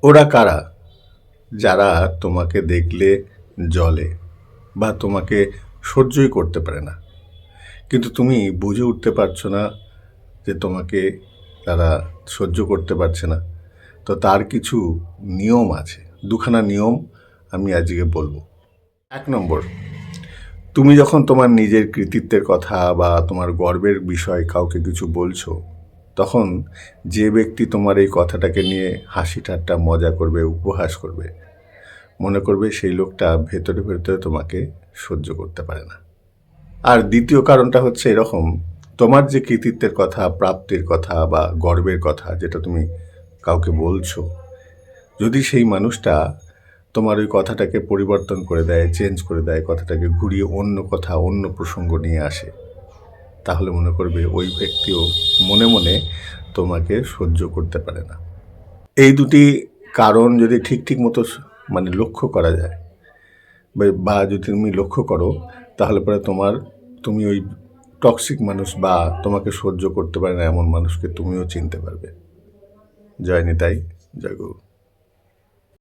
ওরা কারা? যারা তোমাকে দেখলে জ্বলে বা তোমাকে সহ্যই করতে পারে না, কিন্তু তুমি বুঝে উঠতে পারছো না যে তোমাকে তারা সহ্য করতে পারছে না। তো তার কিছু নিয়ম আছে, দুখানা নিয়ম আমি আজকে বলবো। 1 নম্বর, তুমি যখন তোমার নিজের কৃতিত্বের কথা বা তোমার গর্বের বিষয় কাউকে কিছু বলছো, তখন যে ব্যক্তি তোমার এই কথাটাকে নিয়ে হাসি ঠাট্টা মজা করবে, উপহাস করবে, মনে করবে সেই লোকটা ভেতরে ভেতরে তোমাকে সহ্য করতে পারে না। আর দ্বিতীয় কারণটা হচ্ছে এরকম, তোমার যে কৃতিত্বের কথা, প্রাপ্তির কথা বা গর্বের কথা যেটা তুমি কাউকে বলছো, যদি সেই মানুষটা তোমার ওই কথাটাকে পরিবর্তন করে দেয়, চেঞ্জ করে দেয়, কথাটাকে ঘুরিয়ে অন্য কথা, অন্য প্রসঙ্গ নিয়ে আসে, তাহলে মনে করবে ওই ব্যক্তিও মনে মনে তোমাকে সহ্য করতে পারে না। এই দুটি কারণ যদি ঠিক ঠিক মতো মানে লক্ষ্য করা যায় বা যদি তুমি লক্ষ্য করো, তাহলে পরে তুমি ওই টক্সিক মানুষ বা তোমাকে সহ্য করতে পারে না এমন মানুষকে তুমিও চিনতে পারবে। জয় নিতাই, জয় গুরু।